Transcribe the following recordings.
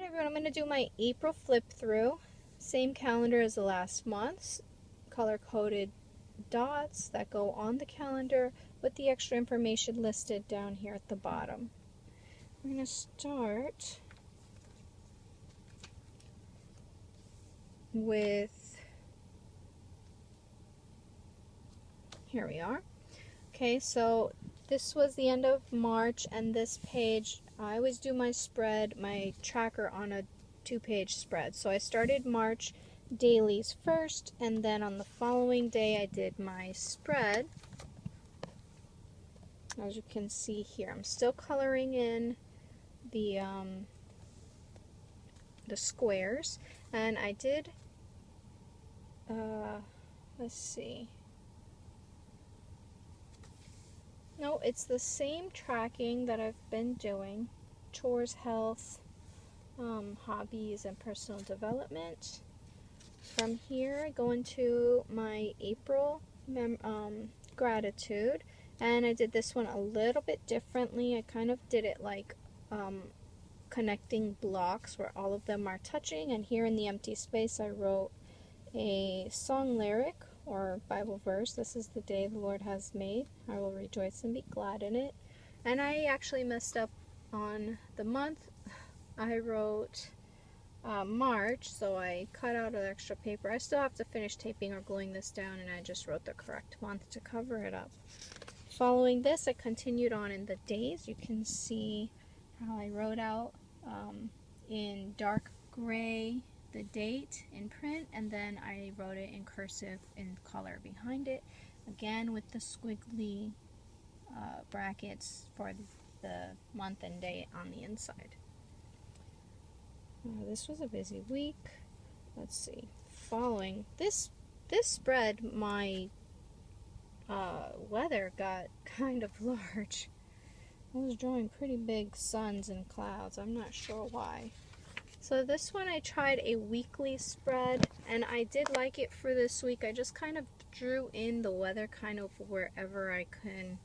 Alright everyone, I'm going to do my April flip through. Same calendar as the last month's. Color coded dots that go on the calendar with the extra information listed down here at the bottom. We're going to start with, here we are. Okay, so this was the end of March, and this page, I always do my spread, my tracker on a 2-page spread. So I started March dailies first, and then on the following day I did my spread. As you can see here, I'm still coloring in the squares, and I did, let's see. No, it's the same tracking that I've been doing. Chores, health, hobbies, and personal development. From here, I go into my April gratitude, and I did this one a little bit differently. I kind of did it like connecting blocks where all of them are touching, and here in the empty space I wrote a song lyric or Bible verse. This is the day the Lord has made. I will rejoice and be glad in it. And I actually messed up on the month. I wrote March, so I cut out an extra paper. I still have to finish taping or gluing this down, and I just wrote the correct month to cover it up. Following this, I continued on in the days. You can see how I wrote out in dark gray the date in print, and then I wrote it in cursive in color behind it, again with the squiggly brackets for the month and day on the inside. This was a busy week. Let's see. Following this spread, my weather got kind of large. I was drawing pretty big suns and clouds. I'm not sure why. So this one I tried a weekly spread, and I did like it for this week. I just kind of drew in the weather kind of wherever I can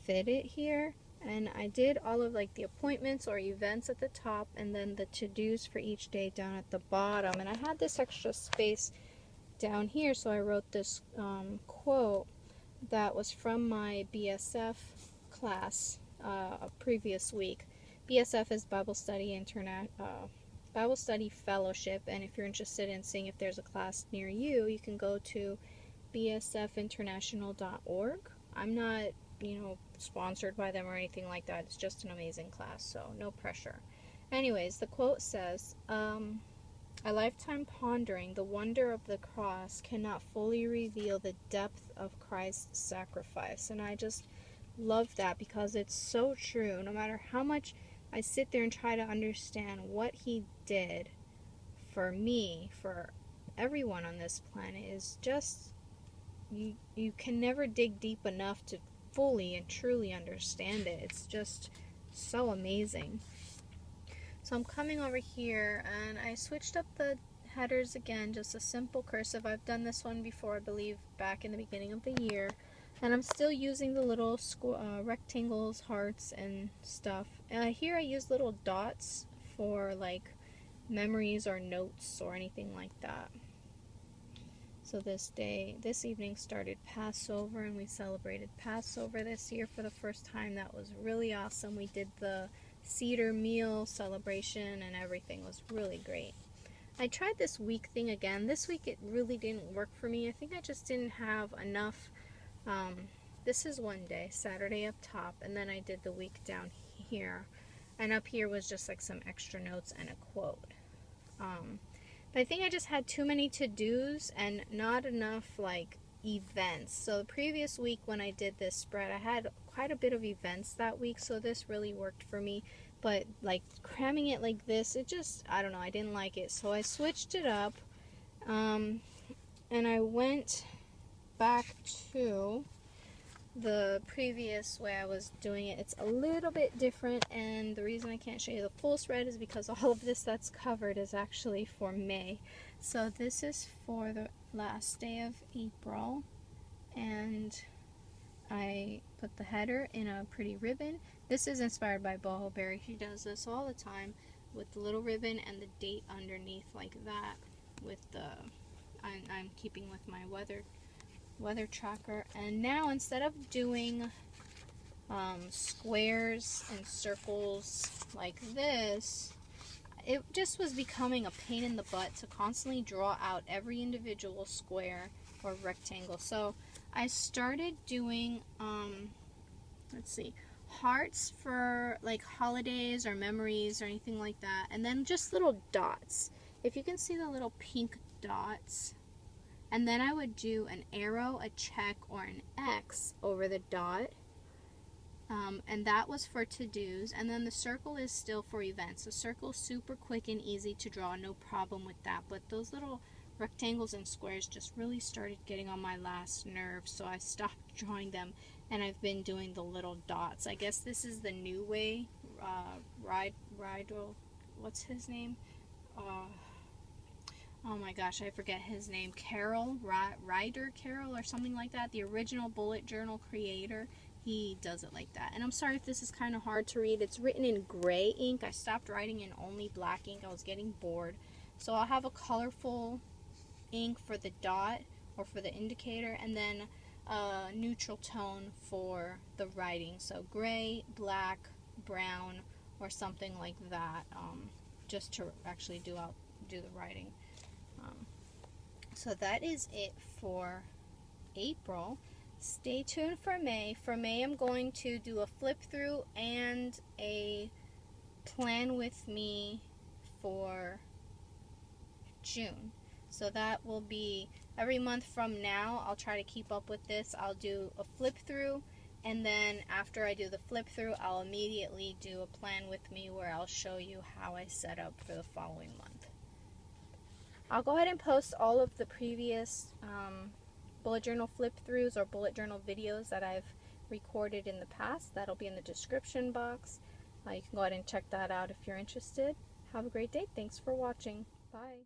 fit it here. And I did all of like the appointments or events at the top, and then the to-dos for each day down at the bottom. And I had this extra space down here, so I wrote this quote that was from my BSF class a previous week. BSF is Bible Study Bible Study Fellowship, and if you're interested in seeing if there's a class near you, you can go to bsfinternational.org. I'm not, sponsored by them or anything like that. It's just an amazing class, so no pressure. Anyways, the quote says, a lifetime pondering the wonder of the cross cannot fully reveal the depth of Christ's sacrifice. And I just love that because it's so true. No matter how much I sit there and try to understand what he did for me, for everyone on this planet, is just, you can never dig deep enough to fully and truly understand it. It's just so amazing. So I'm coming over here, and I switched up the headers again, just a simple cursive. I've done this one before, I believe, back in the beginning of the year. And I'm still using the little rectangles, hearts, and stuff. Here I use little dots for like memories or notes or anything like that. So this evening started Passover, and we celebrated Passover this year for the first time. That was really awesome. We did the Seder meal celebration, and everything was really great. I tried this week thing again. This week it really didn't work for me. I think I just didn't have enough. This is one day, Saturday up top, and then I did the week down here, and up here was just like some extra notes and a quote. But I think I just had too many to-dos and not enough like events. So the previous week when I did this spread, I had quite a bit of events that week, so this really worked for me. But like cramming it like this, it just, I don't know, I didn't like it. So I switched it up, and I went back to the previous way I was doing it. It's a little bit different, and the reason I can't show you the full spread is because all of this that's covered is actually for May. So this is for the last day of April, and I put the header in a pretty ribbon. This is inspired by Boho Berry. She does this all the time. with the little ribbon and the date underneath like that with the, I'm keeping with my weather tracker. And now instead of doing squares and circles like this, it just was becoming a pain in the butt to constantly draw out every individual square or rectangle. So I started doing, let's see, hearts for like holidays or memories or anything like that, and then just little dots. If you can see the little pink dots, and then I would do an arrow, a check, or an X over the dot. And that was for to-dos, and then the circle is still for events. The circle's super quick and easy to draw, no problem with that, but those little rectangles and squares just really started getting on my last nerve, so I stopped drawing them, and I've been doing the little dots. I guess this is the new way. What's his name? Oh my gosh, I forget his name. Carol or something like that. The original bullet journal creator. He does it like that. And I'm sorry if this is kind of hard to read. It's written in gray ink. I stopped writing in only black ink. I was getting bored. So I'll have a colorful ink for the dot or for the indicator, and then a neutral tone for the writing. So gray, black, brown, or something like that, just to actually do the writing. So that is it for April. Stay tuned for May. For May, I'm going to do a flip through and a plan with me for June. So that will be every month from now. I'll try to keep up with this. I'll do a flip through, and then after I do the flip through, I'll immediately do a plan with me where I'll show you how I set up for the following month. I'll go ahead and post all of the previous bullet journal flip throughs or bullet journal videos that I've recorded in the past. That'll be in the description box. You can go ahead and check that out if you're interested. Have a great day. Thanks for watching. Bye.